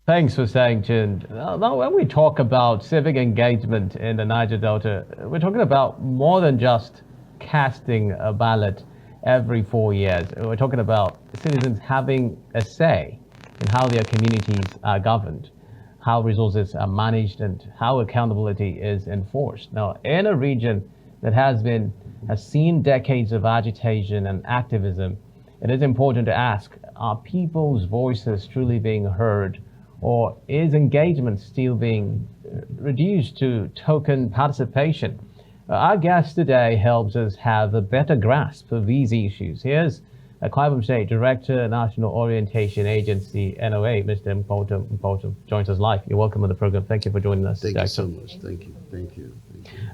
Thanks for saying, Chin. Now, when we talk about civic engagement in the Niger Delta, we're talking about more than just casting a ballot every 4 years. We're talking about citizens having a say in how their communities are governed, how resources are managed, and how accountability is enforced. Now, in a region that has seen decades of agitation and activism, it is important to ask, are people's voices truly being heard, or is engagement still being reduced to token participation? Our guest today helps us have a better grasp of these issues. Here's Akwa Ibom State Director, National Orientation Agency, NOA, Mr. Mkpotom Mkpotom, joins us live. You're welcome on the program. Thank you for joining us. Thank you so much. Thank you. Thank you.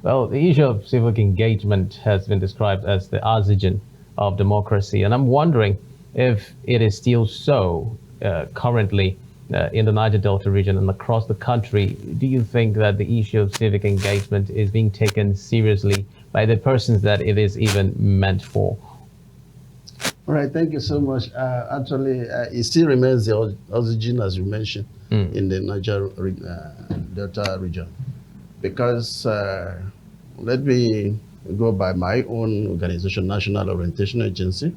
Well, the issue of civic engagement has been described as the oxygen of democracy, and I'm wondering if it is still so currently in the Niger Delta region and across the country. Do you think that the issue of civic engagement is being taken seriously by the persons that it is even meant for? All right, thank you so much. Actually, it still remains the oxygen, as you mentioned, in the Niger Delta region. Because let me go by my own organization, National Orientation Agency.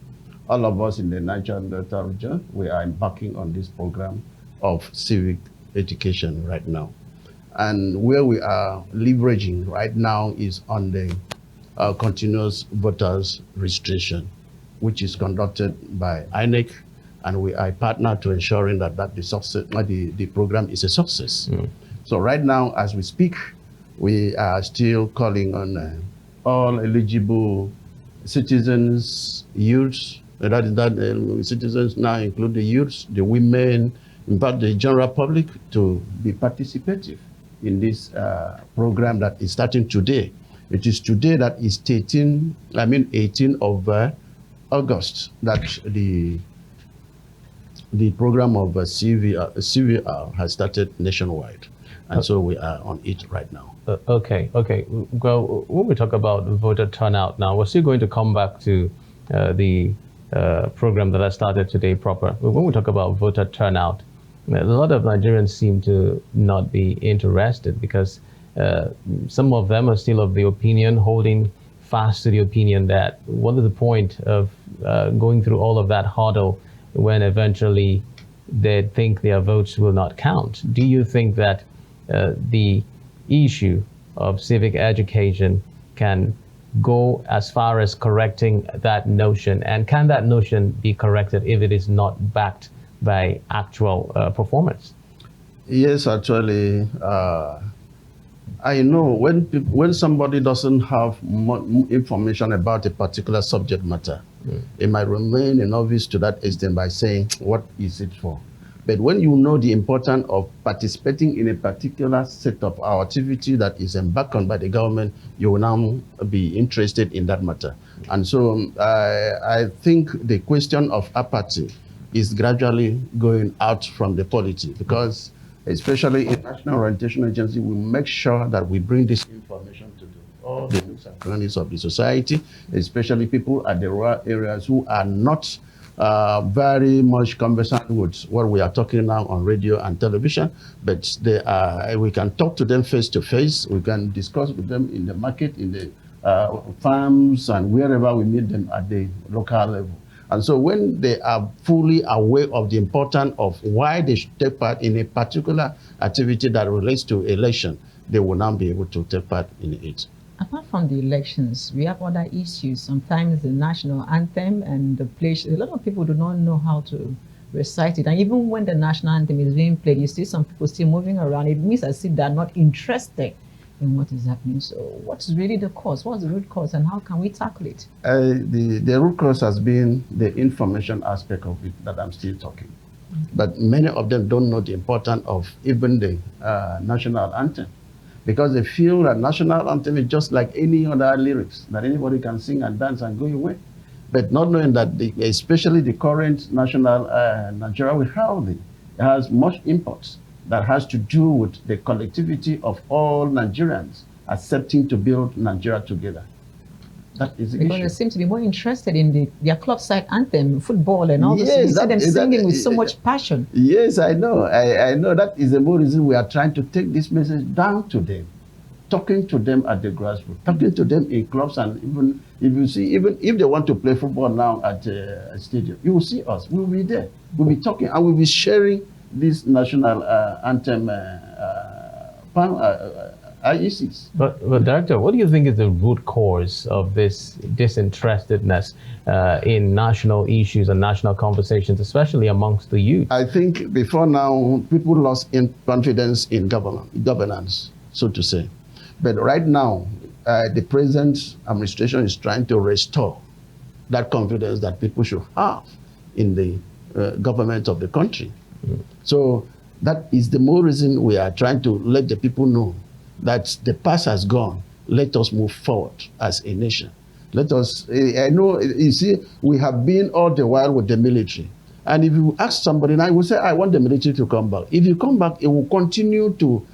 All of us in the Niger Delta region, we are embarking on this program of civic education right now. And where we are leveraging right now is on the continuous voters registration, which is conducted by INEC, and we are a partner to ensuring that the program is a success. So right now, as we speak, we are still calling on all eligible citizens, youths, citizens now include the youths, the women, in fact, the general public, to be participative in this program that is starting today. It is today that is 18 of August that the program of CVR has started nationwide. And so we are on it right now. Okay. Well, when we talk about voter turnout now, we're still going to come back to the program that I started today proper. But when we talk about voter turnout, a lot of Nigerians seem to not be interested because some of them are still of the opinion, holding fast to the opinion that what is the point of going through all of that hurdle when eventually they think their votes will not count? Do you think that the issue of civic education can go as far as correcting that notion? And can that notion be corrected if it is not backed by actual performance? Yes, actually, I know when somebody doesn't have information about a particular subject matter, it might remain a novice to that extent by saying, what is it for? But when you know the importance of participating in a particular set of our activity that is embarked on by the government, you will now be interested in that matter. And so I think the question of apathy is gradually going out from the polity, because especially in National Orientation Agency, we make sure that we bring this information to all the nooks and crannies of the society, especially people at the rural areas who are not very much conversant with what we are talking now on radio and television, but we can talk to them face to face. We can discuss with them in the market, in the farms, and wherever we meet them at the local level. And so when they are fully aware of the importance of why they should take part in a particular activity that relates to election, they will now be able to take part in it. Apart from the elections, we have other issues. Sometimes the national anthem and the pledge, a lot of people do not know how to recite it. And even when the national anthem is being played, you see some people still moving around. It means as if they're not interested in what is happening. So what's really the cause? What's the root cause, and how can we tackle it? The root cause has been the information aspect of it that I'm still talking. But many of them don't know the importance of even the national anthem, because they feel that national anthem is just like any other lyrics that anybody can sing and dance and go away. But not knowing that especially the current national Nigeria we have, it has much import that has to do with the collectivity of all Nigerians accepting to build Nigeria together. That is the because issue. they seem to be more interested in their club side anthem, football, and all this. Yes, You see them singing with so that- much passion. Yes, I know. I know that is the more reason we are trying to take this message down to them, talking to them at the grassroots, talking to them in clubs, and even if you see, even if they want to play football now at a stadium, you will see us. We will be there. We'll be talking, and we'll be sharing this national anthem IECs. But Director, what do you think is the root cause of this disinterestedness in national issues and national conversations, especially amongst the youth? I think before now, people lost confidence in governance, so to say. But right now, the present administration is trying to restore that confidence that people should have in the government of the country. So that is the more reason we are trying to let the people know that the past has gone. Let us move forward as a nation. Let us, I know, you see, we have been all the while with the military. And if you ask somebody now, he will say, I want the military to come back. If you come back, it will continue to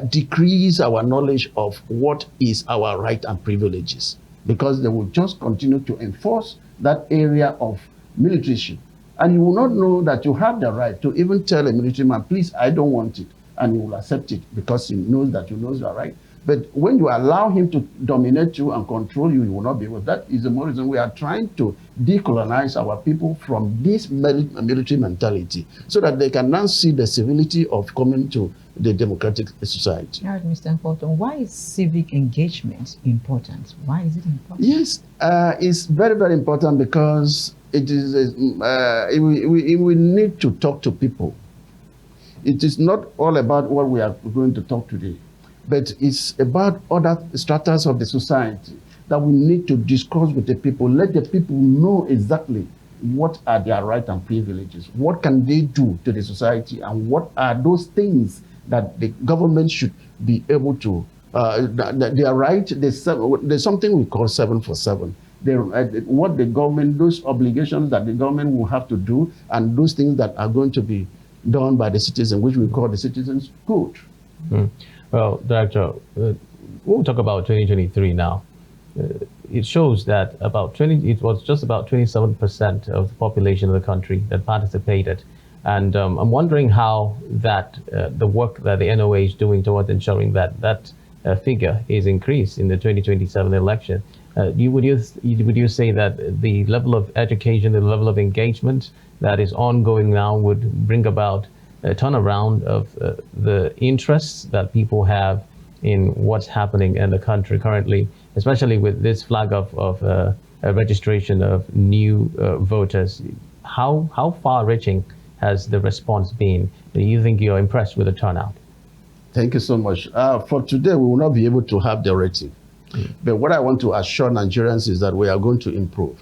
decrease our knowledge of what is our right and privileges, because they will just continue to enforce that area of militaryship. And you will not know that you have the right to even tell a military man, please, I don't want it. And he will accept it because he knows that you know you are right. But when you allow him to dominate you and control you, you will not be able. That is the more reason we are trying to decolonize our people from this military mentality, so that they can now see the civility of coming to the democratic society. All right, Mr. Mkpotom, why is civic engagement important? Why is it important? Yes, it's very, very important because it is. We need to talk to people. It is not all about what we are going to talk today, but it's about other stratas of the society that we need to discuss with the people. Let the people know exactly what are their rights and privileges, what can they do to the society, and what are those things that the government should be able to, they are right. There's something we call 7 for 7. What the government, those obligations that the government will have to do, and those things that are going to be done by the citizen, which we call the citizens' code. Well, Director, we'll talk about 2023 now. It shows that it was just about 27% of the population of the country that participated. And I'm wondering how that the work that the NOA is doing towards ensuring that figure is increased in the 2027 election. Would you say that the level of education, the level of engagement that is ongoing now would bring about a turnaround of the interests that people have in what's happening in the country currently, especially with this flag of registration of new voters? How far-reaching has the response been? Do you think you're impressed with the turnout? Thank you so much. For today, we will not be able to have the rating. But what I want to assure Nigerians is that we are going to improve.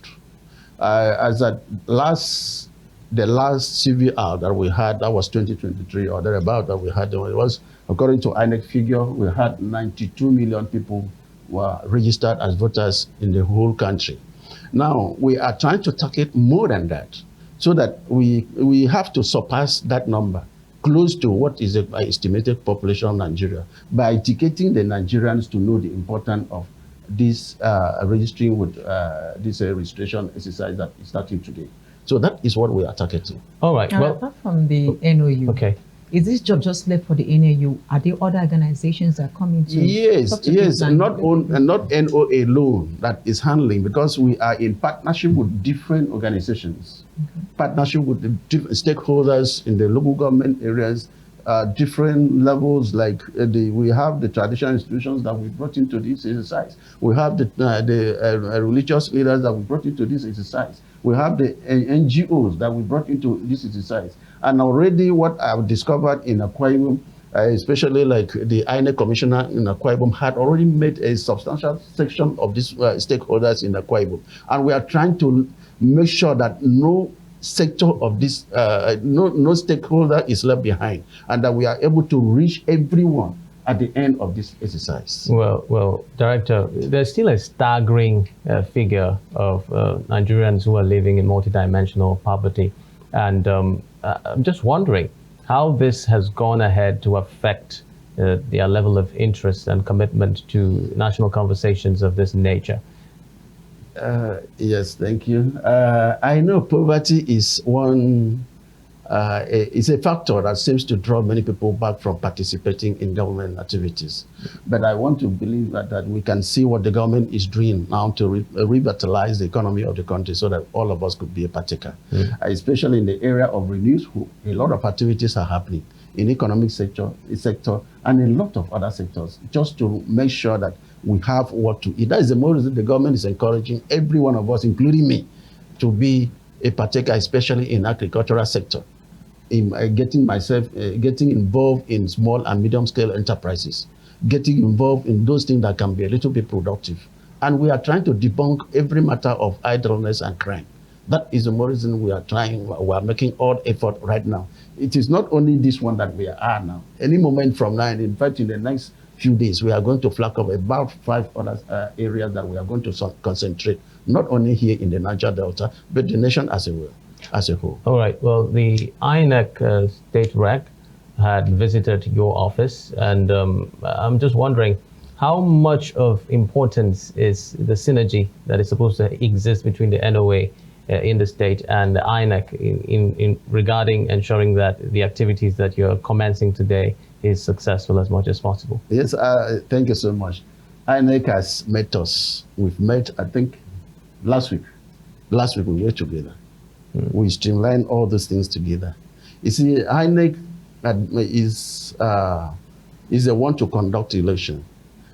As at the last CVR that we had, that was 2023 or thereabout, that we had, it was, according to INEC figure, we had 92 million people were registered as voters in the whole country. Now, we are trying to target more than that, so that we have to surpass that number, close to what is the estimated population of Nigeria, by educating the Nigerians to know the importance of this registering with this registration exercise that is starting today. So that is what we are targeting. All right. Now, well, apart from the NOU, okay. Is this job just left for the NAU? Are there other organizations that are coming to Yes, talk to yes, people not NOA alone that is handling, because we are in partnership with different organizations, partnership with the different stakeholders in the local government areas, different levels, like we have the traditional institutions that we brought into this exercise. We have the religious leaders that we brought into this exercise. We have the NGOs that we brought into this exercise. And already what I've discovered in Akwa Ibom, especially like the INEC commissioner in Akwa Ibom had already made a substantial section of these stakeholders in Akwa Ibom. And we are trying to make sure that no sector of this, no stakeholder is left behind, and that we are able to reach everyone at the end of this exercise. Well, Director, there's still a staggering figure of Nigerians who are living in multidimensional poverty. And I'm just wondering how this has gone ahead to affect their level of interest and commitment to national conversations of this nature. Yes, thank you. I know poverty is one. It's a factor that seems to draw many people back from participating in government activities. But I want to believe that we can see what the government is doing now to revitalize the economy of the country so that all of us could be a partaker. Especially in the area of renewed hope, a lot of activities are happening in economic sector and a lot of other sectors, just to make sure that we have what to eat. That is the more reason the government is encouraging every one of us, including me, to be a partaker, especially in agricultural sector. In getting involved in small and medium scale enterprises, getting involved in those things that can be a little bit productive. And we are trying to debunk every matter of idleness and crime. That is the more reason we are making all effort right now. It is not only this one that we are now. Any moment from now, and in fact, in the next few days, we are going to flag up about 5 other areas that we are going to concentrate, not only here in the Niger Delta, but the nation as a whole. All right. Well, the INEC State Rec had visited your office, and I'm just wondering how much of importance is the synergy that is supposed to exist between the NOA in the state and the INEC in regarding ensuring that the activities that you're commencing today is successful as much as possible? Yes, thank you so much. INEC has met us. We've met, I think, last week. Last week we were together. We streamline all those things together. You see, INEC is the one to conduct election,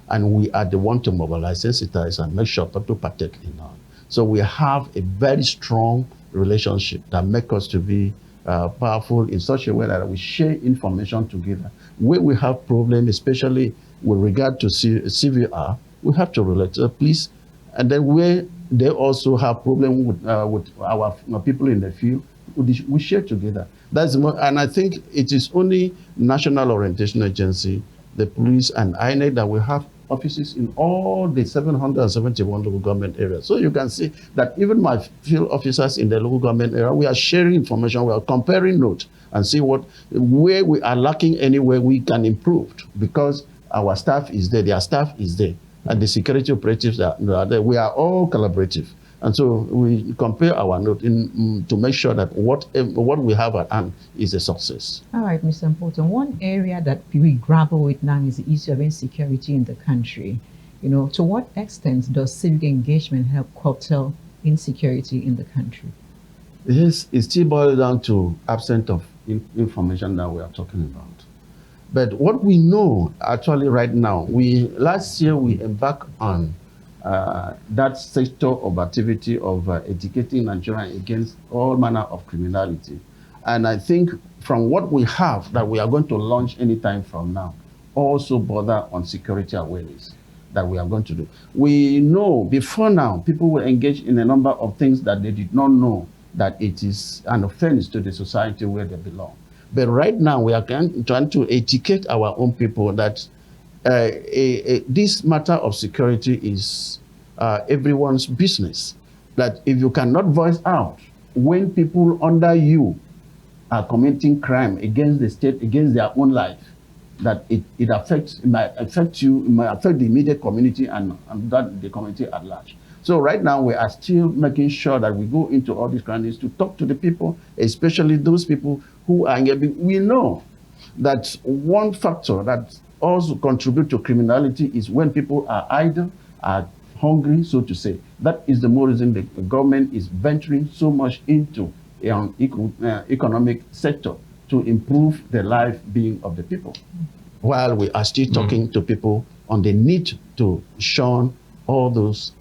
and we are the one to mobilize, sensitize, and make sure people partake in all. So we have a very strong relationship that makes us to be powerful in such a way that we share information together. Where we have problems, especially with regard to CVR, we have to relate to the police, and then where they also have problems with our people in the field, we share together. That's more, and I think it is only National Orientation Agency, the police, and INEC that will have offices in all the 771 local government areas. So you can see that even my field officers in the local government area, we are sharing information, we are comparing notes, and see where we are lacking, anywhere we can improve, because our staff is there, their staff is there, and the security operatives are there. We are all collaborative. And so we compare our note to make sure that what we have at hand is a success. All right, Mr. Mkpotom, one area that we grapple with now is the issue of insecurity in the country. You know, to what extent does civic engagement help curtail insecurity in the country? Yes, it still boils down to absence of information that we are talking about. But what we know actually right now, last year we embarked on that sector of activity of educating Nigerians against all manner of criminality. And I think from what we have that we are going to launch anytime from now, also bother on security awareness that we are going to do. We know before now, people will engage in a number of things that they did not know that it is an offense to the society where they belong. But right now, we are trying to educate our own people that this matter of security is everyone's business. That if you cannot voice out when people under you are committing crime against the state, against their own life, that it might affect you, it might affect the immediate community and that the community at large. So right now we are still making sure that we go into all these grounds to talk to the people, especially those people who are engaging. We know that one factor that also contributes to criminality is when people are idle, are hungry, so to say. That is the more reason the government is venturing so much into economic sector to improve the life being of the people. While we are still talking to people on the need to shun all those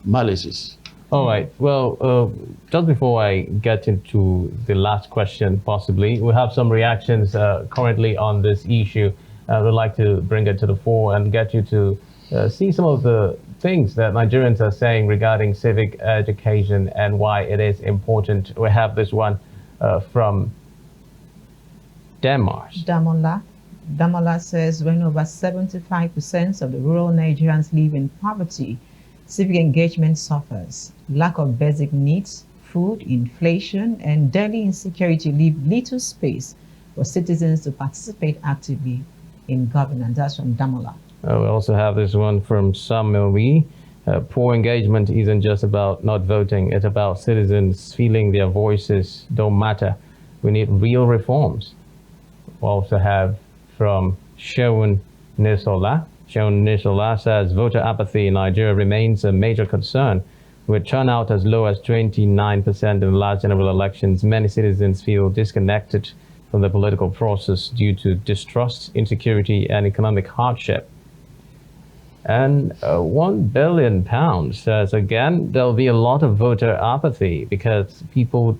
malices. All right. Well, just before I get into the last question, possibly, we have some reactions currently on this issue. I would like to bring it to the fore and get you to see some of the things that Nigerians are saying regarding civic education and why it is important. We have this one from Damola. Damola says when over 75% of the rural Nigerians live in poverty, civic engagement suffers. Lack of basic needs, food, inflation, and daily insecurity leave little space for citizens to participate actively in governance. That's from Damola. We also have this one from Samuel Wee. Poor engagement isn't just about not voting, it's about citizens feeling their voices don't matter. We need real reforms. We also have from Sheun Nisola. Sheun Nisola says voter apathy in Nigeria remains a major concern. With turnout as low as 29% in the last general elections, many citizens feel disconnected from the political process due to distrust, insecurity, and economic hardship. And £1 billion says, again, there'll be a lot of voter apathy because people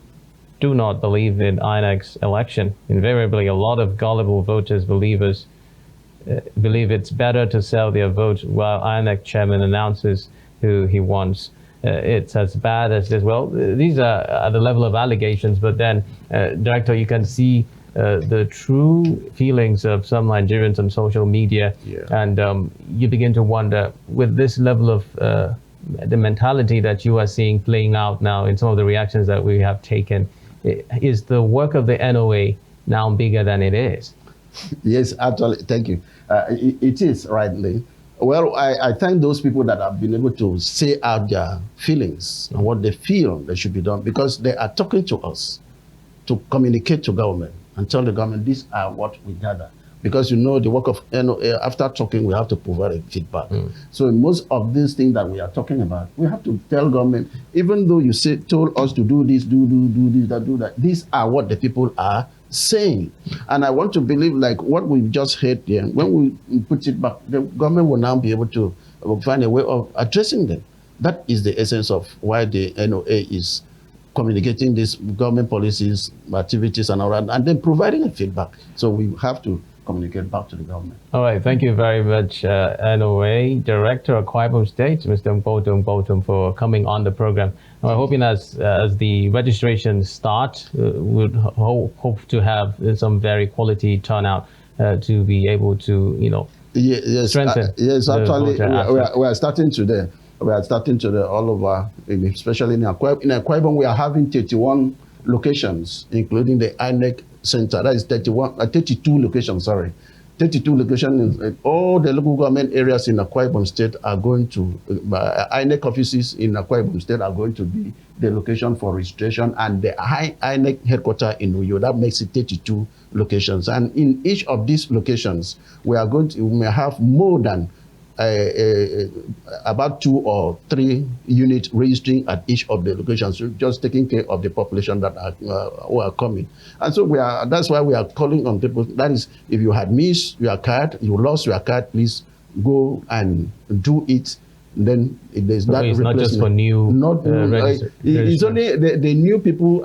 do not believe in INEC's election. Invariably, a lot of gullible voters believe it's better to sell their vote while INEC chairman announces who he wants. It's as bad as this. Well, these are at the level of allegations, but then, Director, you can see the true feelings of some Nigerians on social media, and you begin to wonder, with this level of the mentality that you are seeing playing out now in some of the reactions that we have taken, is the work of the NOA now bigger than it is? Yes, actually, thank you. It is, rightly. Well, I thank those people that have been able to say out their feelings and what they feel that should be done, because they are talking to us to communicate to government and tell the government these are what we gather. Because the work of NOA, after talking, we have to provide a feedback. So most of these things that we are talking about, we have to tell government, even though you told us to do this, do this, do that, these are what the people are saying. And I want to believe, like what we've just heard here, when we put it back, the government will now be able to find a way of addressing them. That is the essence of why the NOA is communicating these government policies, activities, and all that, and then providing a feedback. So we have to communicate back to the government. All right, thank you very much, NOA Director of Akwa Ibom State, Mr. Mkpotom Mkpotom, for coming on the program. And we're hoping as the registration starts, we'll hope to have some very quality turnout to be able to, strengthen. Yes, actually, we are starting today. We are starting today all over, especially in Akwa Ibom. We are having 31 locations, including the INEC Center. That is 32 locations, sorry. 32 locations in all the local government areas in Akwa Ibom State are going to, INEC offices in Akwa Ibom State are going to be the location for registration, and the INEC headquarters in Uyo. That makes it 32 locations. And in each of these locations, we may have more than about 2 or 3 units registering at each of the locations, so just taking care of the population that who are coming. And so that's why we are calling on people. That is, if you had missed your card, you lost your card, please go and do it. Then there's that it's not just for new, it's only the new people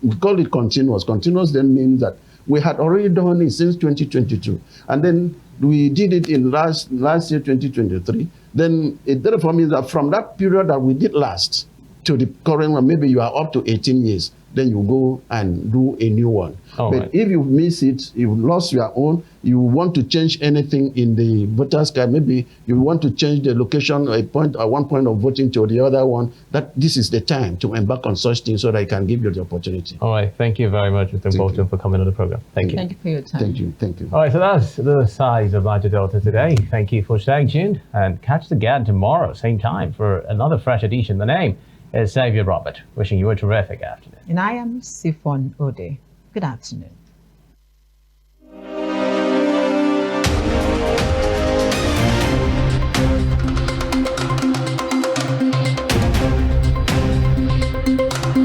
we call it continuous. Continuous then means that we had already done it since 2022, and then we did it in last year, 2023. Then it therefore means that from that period that we did last to the current one, maybe you are up to 18 years, then you go and do a new one. But if you miss it, you lost your own, you want to change anything in the voters card, maybe you want to change the location, one point of voting to the other one, that this is the time to embark on such things so that I can give you the opportunity. All right. Thank you very much, Mr. Mkpotom, for coming on the program. Thank you. Thank you for your time. Thank you. Thank you. All right. So that's the size of Niger Delta today. Thank you for staying tuned, and catch the again tomorrow, same time, for another fresh edition. The name is Xavier Robert, wishing you a terrific afternoon. And I am Sifon Ode. Good afternoon.